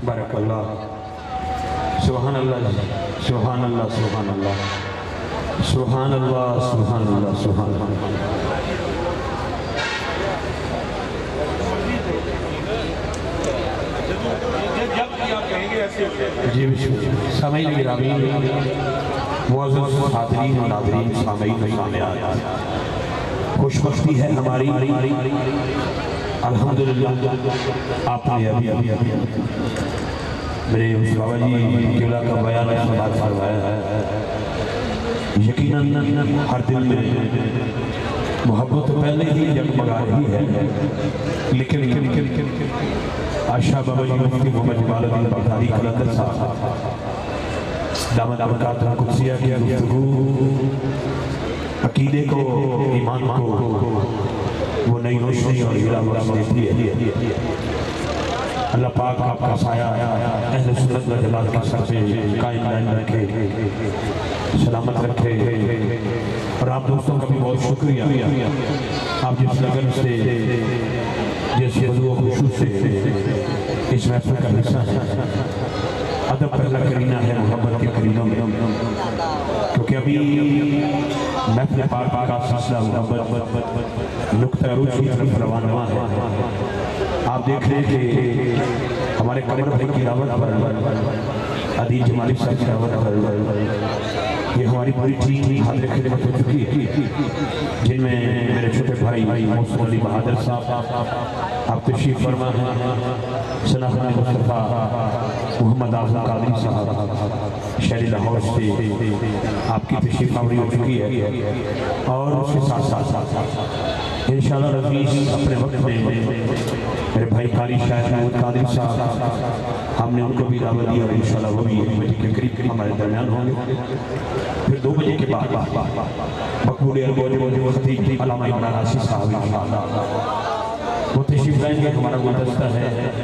بارک اللہ سبحان اللہ سبحان اللہ سبحان اللہ سبحان اللہ سبحان اللہ سبحان اللہ جی سامعین گرامی معزز حاضرین و ناظرین سامعین و سامعات خوشبختی ہے ہماری الحمدللہ آپ نے ابھی میرے اس بابا جی قبلہ کا بیان سماعت فرمایا ہے یقیناً ہر دل میں محبت پہلے ہی جگمگا رہی ہے لیکن آشا بابا جی مفتی محمد جمال الدین بغدادی قلندر صاحب دامت برکاتہ قدسیہ کی گفتگو عقیدے کو ایمان کو وہ نئی روشنی اور ہیرا بخش دیتی ہے اللہ پاک آپ کا سایہ اہل سنت و جماعت کے سر پہ قائم دائم رکھے سلامت رکھے اور آپ دوستوں کا بھی بہت شکریہ آپ جس لگن سے جس وضو و خشوع سے اس محفل کا حصہ ہے ادب پر اللہ کرینہ ہے محبت کے کرینوں میں کیونکہ ابھی محفل پاک کا سلسلہ محبت نقطہ عروج کی طرف روانہ ہے آپ دیکھ رہے کہ ہمارے قمر بھائی کی دعوت پر عدیل جمالی صاحب کی دعوت پر یہ ہماری پوری ٹیم حاضر خدمت ہو چکی ہے جن میں میرے چھوٹے بھائی محسن علی بہادر صاحب آپ تشریف فرما ہیں سناخن مصطفیٰ محمد اعظم قادری صاحب شہر لاہور سے آپ کی تشریف آوری ہو چکی ہے اور اس کے ساتھ ساتھ انشاءاللہ رفیق اپنے وقت میں میرے بھائی قاری شاہد محمود قادری صاحب ہم نے ان کو بھی دعوت دی اور انشاءاللہ وہ بھی 1 بجے کے قریب ہمارے درمیان ہوں گے پھر 2 بجے کے بعد مقبول اربوج خطیب علامہ عمران راشد صاحب وہ تشریف لائیں گے ہمارا گلدستہ ہے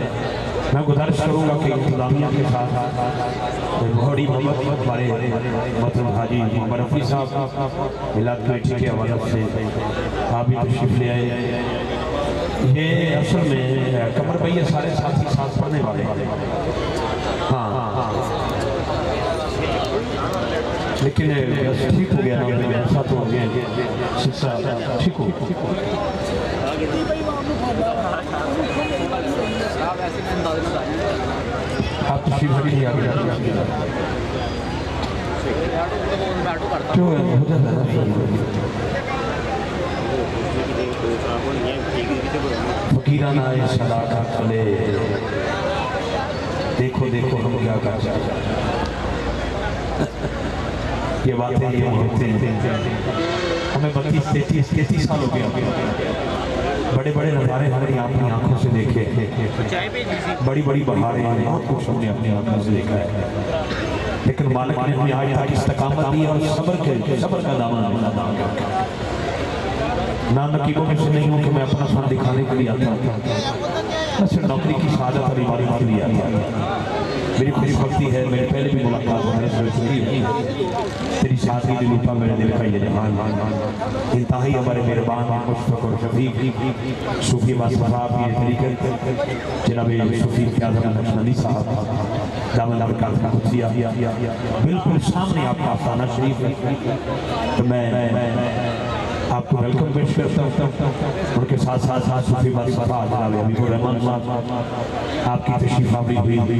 میں گزارش کروں گا کہ انتظامیہ کے ساتھ بہت محبت ہمارے مطلب حاجی محمد رفیع صاحب میلاد کمیٹی کے حوالے سے آپ بھی تشریف لے آئے یہ اصل میں قمر بھائی سارے ساتھی ساتھ پڑھنے والے ہاں لیکن ٹھیک ہو گیا نا ایسا تو ہو گیا سلسلہ ٹھیک ہو آپ تشریف رکھیے کیوں فقیرانہ صداقت چلے دیکھو دیکھو ہم کیا کر چاہتے یہ باتیں یہ ہوتے ہیں ہمیں 32-33 سال ہو گیا بڑے بڑے نظارے ہماری اپنی آنکھوں سے دیکھے بڑی بڑی بہاریں بہت کچھ ہم نے اپنی آنکھوں سے دیکھا ہے لیکن مالک نے ہمیں آج تک استقامت دی اور صبر کا دامن نہ نقیبوں میں سے نہیں ہوں کہ میں اپنا فن دکھانے کے لیے آتا ہوں میں صرف نوکری کی سعادت اور عبادت کے لیے آتا ہوں میری خوش بختی ہے میری پہلے بھی ملاقات ہونے سے چکی ہے تیری ساتھی دل اوپا میرے دل کا یہ جہان انتہائی ہمارے مہربان مشفق اور شفیق صوفی باصفاب یہ طریقت جناب صوفی اعظم نقشبندی صاحب دامن برکات قدسیہ بالکل سامنے آپ کا آستانہ شریف ہے تو میں آپ کو ویلکم پیش کرتا ہوں ان کے ساتھ ساتھ صوفی باصفاب جناب حبیب الرحمن صاحب آپ کی تشریف آوری ہوئی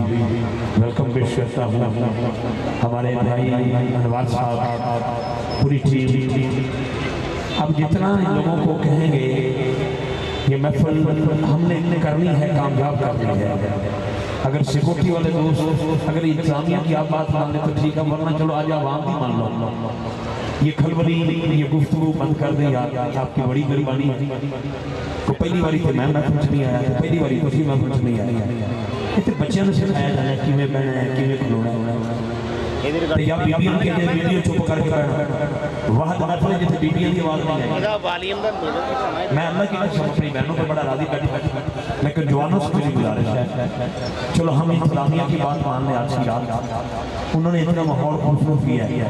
ویلکم پیش کرتا ہوں ہمارے بھائی انوار صاحب پوری ٹیم اب جتنا ان لوگوں کو کہیں گے یہ محفل ہم نے کرنی ہے کامیاب کرنی ہے اگر سیکورٹی والے دوست اگر انتظامیہ کی آپ بات ماننے تو ٹھیک ہے ورنہ چلو آج عوام بھی مان لو یہ کھلوری یہ گفتگو بند کر دیں آپ کی بڑی مہربانی تو پہلی باری تو میں کچھ نہیں آیا تو پہلی باری تو میں کچھ نہیں آیا یہ تو بچیاں نے سکھایا جانا ہے کیویں بہنا ہے کیویں کھلونا ہے یا بیبیوں کے لیے ویڈیو چپ کر کے کرنا وہاں محفل ہے جیسے بیبیوں کی آواز نہیں آئی میں اللہ کی قسم اپنی بہنوں پر بڑا راضی بیٹھی لیکن جوانوں سے مجھے گزارش ہے چلو ہم انتظامیہ کی بات ماننے آج کی رات انہوں نے اتنا ماحول خوبصورت کیا ہے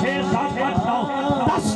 6 7 8 9 10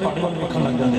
ਤੁਹਾਡੇ ਵੱਲ ਵੇਖਣ ਲੱਗ ਜਾਂਦੇ।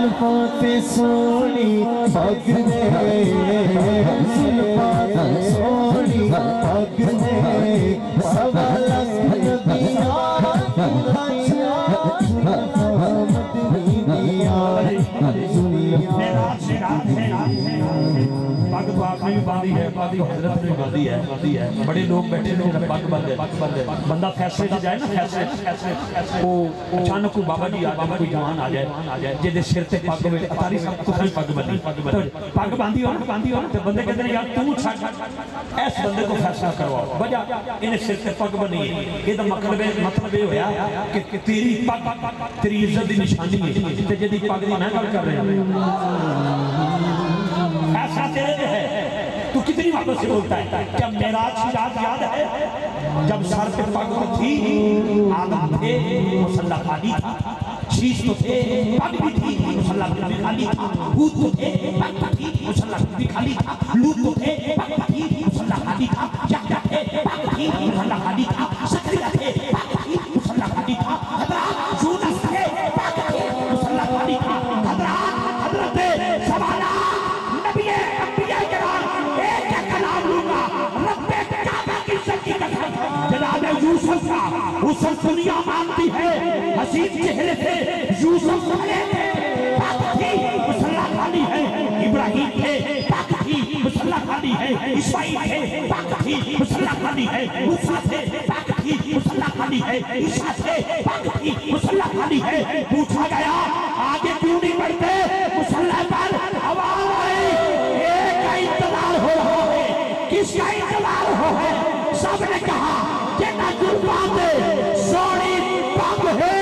زلفات سونی پگ نے زلفات سونی پگ نے سوا لکھ نبیاں پگ تو آپ نے بھی باندھی ہے، پگ حضرت نے بھی باندھی ہے، بڑے لوگ بیٹھے نے پگ بندے بندہ فیصلے سے جائے نا، فیصلے وہ اچانک کوئی بابا جی آجائے، کوئی جوان آ جائے جہدے سر تے پگ ہوئے اتاری سب تو پگ بندھی پگ باندھی ہو تو بندے کہتے ہیں یار تو چھڑ اس بندے کو فیصلہ کرواؤ، وجہ انہیں سر تے پگ بنی ہے، یہ تو مطلب یہ ہویا کہ تیری پگ تیری عزت دی نشانی ہے، تے جدی پگ دی میں گل کر رہے ہیں ایسا تیرے پہ ہے، تو کتنی محبت سے بولتا ہے؟ کیا معراج کی رات یاد ہے جب سر پہ پگ تھی، آدم تھے مسلح خالی تھا، شیش تو تھے پگ بھی تھی مسلح بھی خالی تھا، ہود تو تھے پگ بھی تھی مسلح بھی خالی تھا، لوط تو تھے پگ بھی تھی مسلح خالی تھا، یحییٰ تھے پگ بھی تھی مسلح خالی تھا، زکریا تھے پگ بھی تھی مسلح خالی تھا، حضرات یونس تھے پگ بھی تھی مسلح خالی تھا، حضرت سوالہ نبی انبیاء کرام ایک کلام لوں گا رب کعبہ کی شکی قسم جناب یوسف کا اسے دنیا مانتی ہے، حسین چہرے تھے یوسف کھڑے تھے پاک تھی مسلح خالی ہے، ابراہیم تھے پاک تھی مسلح خالی ہے، اسماعیل تھے پاک تھی مسلح خالی ہے، موسیٰ تھے پاک تھی مسلح خالی ہے، عیسیٰ تھے پاک تھی مسلح خالی ہے، پوچھا گیا آگے کیوں نہیں بڑھتے مسلح پر آواز آئی ایک کا انتظار ہو رہا ہے، کس کا انتظار ہو ہے؟ سب نے کہا کہ نہ قربان دے سوڑی پگ ہے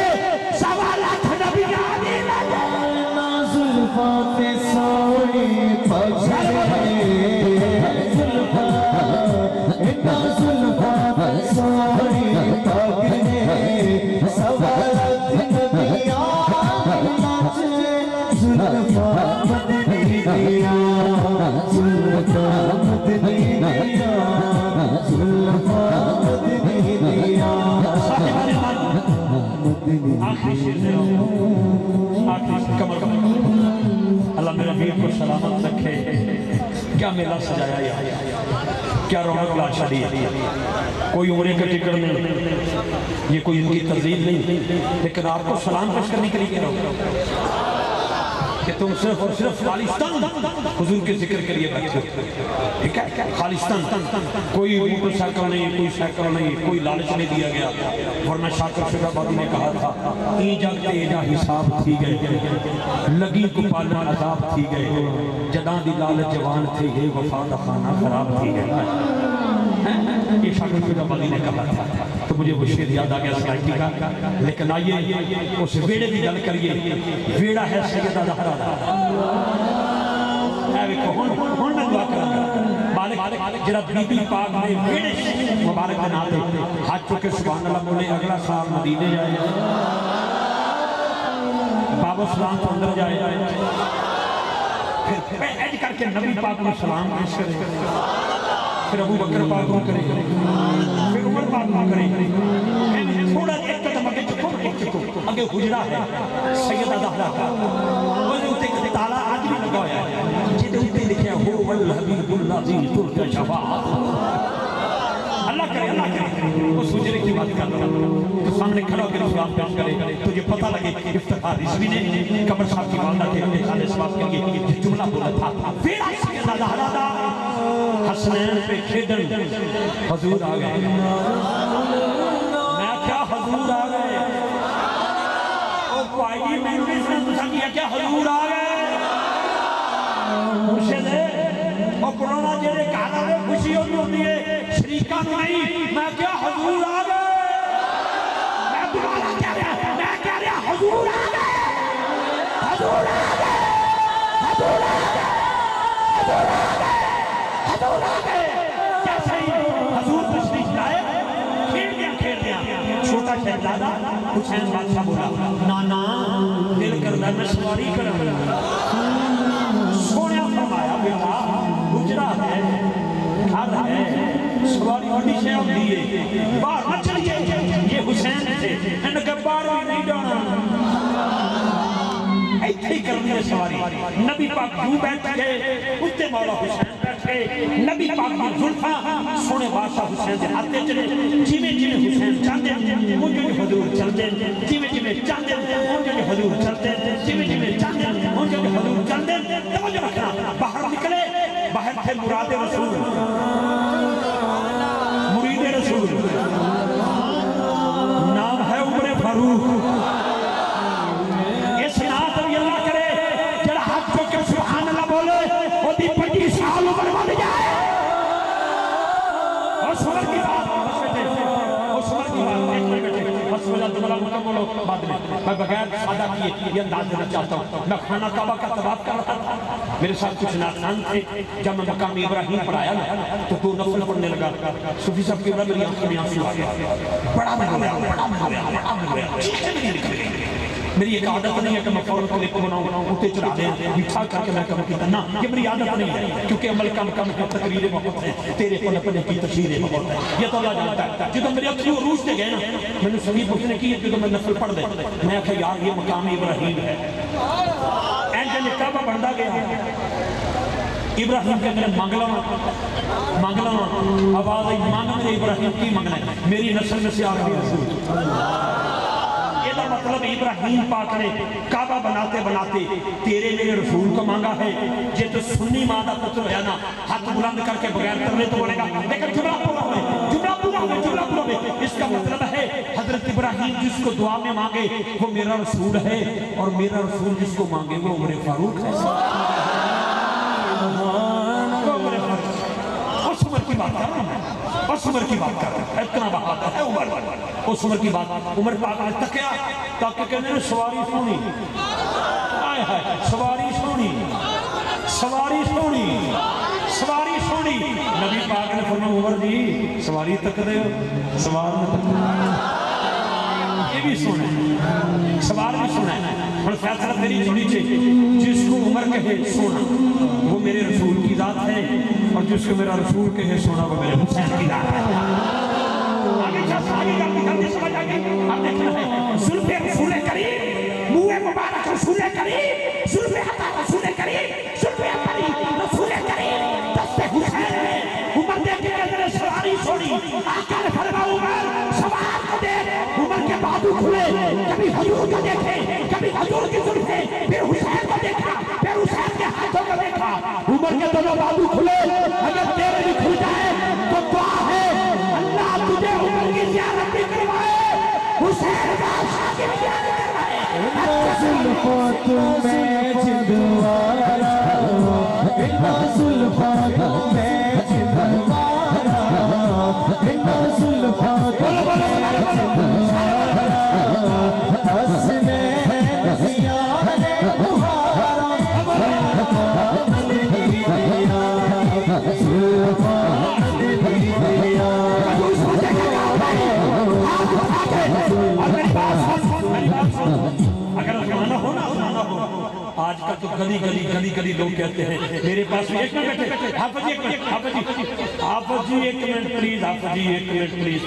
سوا لاکھ نبی آنی لگے نہ زلفات سونی پگ نے نہ زلفات سونی پگ نے سوا لکھ نبیاں ناچے زلفات مدنیاں زلفات مدنیاں زلفات مدنیاں آخری شیر کمر اللہ میرے امیر کو سلامت رکھے، کیا میلہ سجایا ہے، کیا رونق لا چڑھی ہے، کوئی عمرے کا ٹکٹ نہیں، یہ کوئی ان کی ترغیب نہیں، لیکن آپ کو سلام پیش کرنے کے لیے کہہ رہا ہوں کہ تم صرف اور صرف خالصتاً حضور کے ذکر کے لیے بیٹھے ہو، ٹھیک ہے؟ خالصتاً کوئی موٹر سائیکل نہیں، کوئی سائیکل نہیں، کوئی لالچ نہیں دیا گیا، ورنہ شاکر شکر آبادی نے کہا تھا ایجا تیجا حساب تھی گئے لگی کو پالنا عذاب تھی گئے جداں دی لالچ جوان تھی گئے وفا دا خانہ خراب تھی گئے، یہ شاکر شکر آبادی نے کہا تھا، تو مجھے وہ شعر یاد آ گیا سلائٹی کا، لیکن آئیے اس ویڑے بھی گل کریے، ویڑا ہے سیدہ زہرا دا، اے ویکھو ہن میں دعا کراں گا مالک جڑا بی بی پاک نے ویڑے مبارک دے نال ہاتھ چک کے سبحان اللہ بولے اگلا سال مدینے جائے بابا سلام تو اندر جائے پھر ایج کر کے نبی پاک کو سلام پیش کرے، پھر ابو بکر پاک کو کرے، پھر عمر پاک کو کرے، تھوڑا ایک قدم اگے چکو اگے حجرہ ہے سیدہ زہرا کا، وہ اوتے ایک تالا آج بھی لگا ہوا ہے جہدے اوتے لکھیا ہو الحبیب الذی ترجى شفاعت، اللہ کرے اس حجرے کی بات کر رہا ہوں تو سامنے کھڑا ہو کے سلام پیش کرے، تجھے پتہ لگے افتخار رضوی نے قمر صاحب کی والدہ کے خالے سواب کے لیے یہ جملہ بولا تھا ویڑا سیدہ زہرا دا حسنین پہ کھیڈن حضور آ گئے، میں کیا حضور آ گئے، او پائی میں نے پوچھا کیا حضور آ گئے، مرشد ہے اور پرانا جیرے کہنا ہے خوشی ہوتی ہے شریکہ نہیں، میں کیا حضور آ گئے، میں دوبارہ کہہ رہا حضور آ گئے، حضور آ گئے، حضور آ گئے، حضور آ گئے، حضور آ گئے، کیسے ہی حضور تشریف لائے، کھیل دیا، چھوٹا شہزادہ حسین بادشاہ بولا نانا دل کردہ میں سواری کروں، سونے فرمایا بیٹا گجرا ہے گھر ہے سواری ہوتی سے ہم دیئے باہر نہ چلیے، یہ حسین تھے ان کے باہر بھی نہیں ڈانا ایتھے ہی کر دیا ہے سواری نبی پاک یوں بیٹھ گئے اتنے مولا حسین بیٹھ گئے نبی پاک کی زلفاں سونے بادشاہ حسین دے ہاتھے چلے جیویں جیویں حسین چاہتے مجھے حضور چلتے جیویں جیویں چاہتے مجھے حضور چلتے جیویں جیویں چاہتے مجھے حضور چلتے توجہ رکھنا باہر نکلے باہر تھے مراد رسول مرید رسول نام ہے عمر فاروق اس نام پر اللہ کرے جڑا ہاتھ کو کہ سبحان اللہ بولے وہ دی 25 سال عمر بن جائے اس عمر کی بات اس عمر کی بات ایک میں بیٹھے بس وجہ دوبارہ مکہ بولو بعد میں بغیر سادہ کیے یہ انداز دینا چاہتا ہوں میں خانہ کعبہ کا طواف کر رہا تھا میرے ساتھ کچھ ناظران تھے جب میں مقام ابراہیم پڑھایا نا تو دو نفل پڑھنے لگا صوفی صاحب کی میری آنکھوں میں آنسو آ گیا بڑا میں ہویا چیخیں نہیں نکل گئی میری ایک عادت نہیں ہے کہ میں فوراں کلپ بناؤں اٹھے چڑھا دیں بٹھا کر کے میں کہوں کہ نہ یہ میری عادت نہیں ہے کیونکہ عمل کم کم ہے تقریریں بہت ہیں تیرے پن اپنے کی تشہیریں بہت ہیں یہ تو اللہ جانتا ہے جب میرے اکھیوں عروج سے گئے نا میں نے سبھی پوچھنے کی ہے کہ میں نفل پڑھ دیں میں کہا یار یہ مقام ابراہیم ہے اینجل کعبہ بڑھتا گیا ابراہیم کے اندر مانگلا آواز آئی مانگنے ابراہیم کی مانگنا ہے میری نسل میں سے آخری رسول مطلب ابراہیم پاک نے کعبہ بناتے بناتے تیرے میرے رسول کو مانگا ہے یہ تو سنی ماں دا پتر ہے نا ہاتھ بلند کر کے بغیر کرنے تو بولے گا لیکن جملہ پورا ہوئے اس کا مطلب ہے حضرت ابراہیم جس کو دعا میں مانگے وہ میرا رسول ہے اور میرا رسول جس کو مانگے وہ عمر فاروق ہے اس عمر کی بات کر رہا ہوں اس عمر کی بات کر رہا ہوں اتنا بہادر ہے عمر اس عمر کی بات عمر پاک نے تکیا تاکہ کہنے نے سواری سونی آئے ہائے سواری سونی سواری سونی سواری سونی نبی پاک نے فرمایا عمر جی سواری تک دے سوار میں تک یہ بھی سونے سوار بھی سونا ہے اور فیصلہ تیری چنی چاہیے جس کو عمر کہے سونا وہ میرے رسول کی ذات ہے اور جس کو میرا رسول کہے سونا وہ میرے حسین کی ذات ہے آگے جلدی سمجھ آگے آپ دیکھنا ہے ظلف رسول کریم منہ مبارک رسول کریم ظلف عطا رسول کریم ظلف عطاری رسول کریم دست حسین ہے عمر دیکھ کے اندر سواری چھوڑی آقا نے فرمایا عمر سوار کو دے عمر کے بازو کھلے کبھی حضور کو دیکھے کبھی حضور کی ظلفیں پھر حسین کو دیکھا پھر حسین کے ہاتھوں کو دیکھا عمر کے دونوں بازو کھلے اگر تیرے بھی کھل جائے تو دعا ہے اللہ تجھے عمر کی زیارت بھی کروائے حسین کا شاہ کی زیارت کروائے زلفات میں جدوارا بنا زلفات میں جدوارا بنا زلفات میں جدوارا حسنے زیارت بہارا زلفات اگر سنانا ہو آج کل تو گلی لوگ کہتے ہیں میرے پاس ایک منٹ بیٹھے حافظ جی ایک منٹ پلیز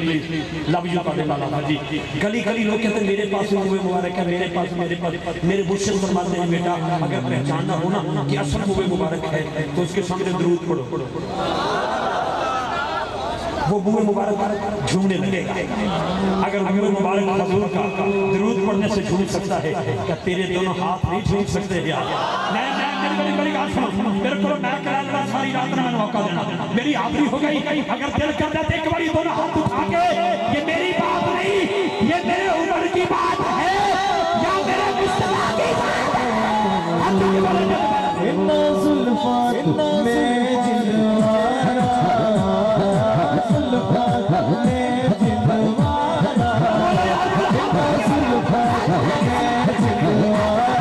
لو یو پڑھنے والا حافظ جی گلی لوگ کہتے ہیں میرے پاس ہوئے مبارک ہے میرے پاس میرے مرشد فرماتے ہیں بیٹا اگر پہچاننا ہونا کہ اصل ہوئے مبارک ہے تو اس کے سامنے درود پڑھو وہ منہ مبارک جھومنے لگے گا اگر منہ مبارک حضور کا درود پڑھنے سے جھوم سکتا ہے کیا تیرے دونوں ہاتھ نہیں جھوم سکتے ہیں میری بات سنو میرے کو میں کہہ رہا ساری رات میں موقع دینا میری آخری ہو گئی اگر دل کرتا ہے ایک باری دونوں ہاتھ اٹھا کے یہ میری بات نہیں یہ میرے عمر کی بات ہے یا میرے مصطفیٰ کی بات ہے بنا زلفات میں جدوارا زلفات میں جدوارا بنا زلفات میں جدوارا بنا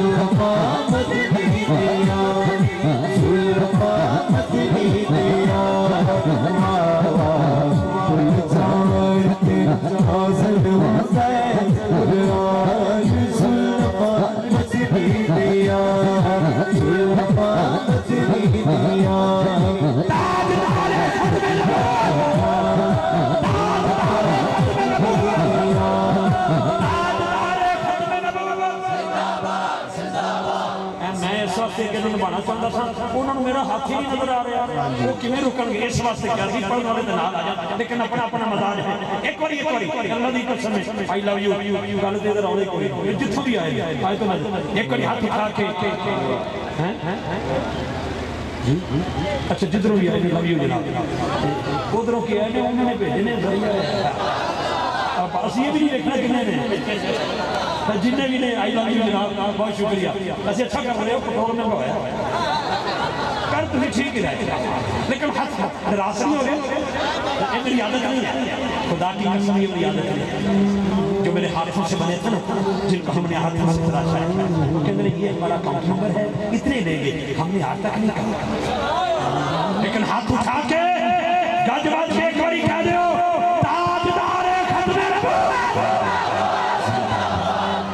زلفات میں جدوارا واسطے کہ نبھانا چاہتا تھا انہوں نے میرا ہاتھ ہی نہیں نظر آ رہا وہ کیویں رکن گے اس واسطے کیا سی پڑھنے والے دے نال آ جا لیکن اپنا اپنا مزاج ہے ایک باری اللہ دی قسم ہے آئی لو یو گل تے ادھر آوے کوئی جتھوں بھی آئے آئے تو ایک باری ہاتھ اٹھا کے اچھا جدھروں بھی آئے لو یو جناب ادھروں کے آئے انہوں نے بھیجنے ذریعہ اب اسی یہ بھی نہیں دیکھنا کنے نے جنہیں بھی نے آئی لو یو جناب بہت شکریہ اسی اچھا کر رہے ہو پٹرول میں بہایا کر تمہیں ٹھیک ہی رہے لیکن ہاتھ نراس نہیں ہو گئے یہ میری عادت نہیں ہے خدا کی قسم یہ میری عادت نہیں جو میرے ہاتھوں سے بنے تھے نا جن کو ہم نے ہاتھوں سے تراشا ہے وہ کہ میرے یہ ہمارا اکاؤنٹ نمبر ہے اتنے لیں گے ہم نے آج تک نہیں کہا لیکن ہاتھ اٹھا کے گج بات کے ایک باری کہہ دیو تاجدار ختم نبوت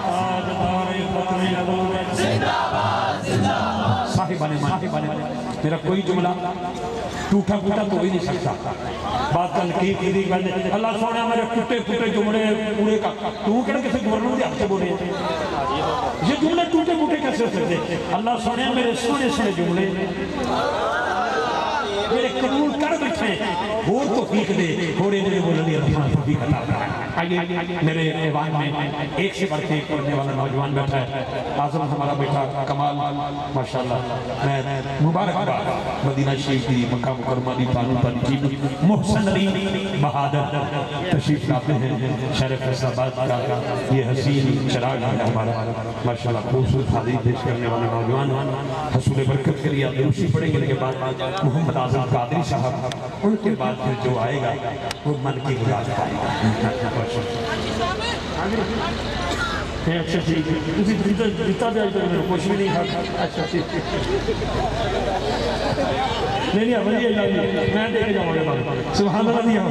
تاجدار ختم نبوت زندہ باد صاحبان میرا کوئی جملہ ٹوٹا پھوٹا تو ہی نہیں سکتا بات تنقید کی دی اللہ سونے میرے ٹوٹے پھوٹے جملے پورے کا تو کہنا کسی گورنمنٹ کے ہاتھ سے بولے یہ جملے ٹوٹے پھوٹے کیسے ہو سکتے اللہ سونے میرے سونے سونے جملے میرے قبول کر بیٹھے اور توفیق دے تھوڑے دے بولنے اللہ توفیق عطا فرمائے آئیے میرے ایوان میں ایک سے بڑھ کے ایک پڑھنے والا نوجوان بیٹھا ہے اعظم ہمارا بیٹا کمال ماشاءاللہ میں مبارک مدینہ شریف کی مکہ مکرمہ دی پانو پانی کی محسن علی بہادر تشریف لاتے ہیں شہر فیصل آباد کا یہ حسین چراغ ہے ہمارا ماشاءاللہ خوبصورت حاضری پیش کرنے والے نوجوان حصول برکت کے لیے دروشی پڑھیں گے کے بعد محمد اعظم قادری صاحب ان کے بعد پھر جو آئے گا وہ من کی گزار پائے گا اچھا ٹھیک ہے تسی جیتا دے آج میرے کچھ بھی نہیں کھا اچھا ٹھیک نہیں نہیں میں دے کے جاؤں گا سبحان اللہ دیا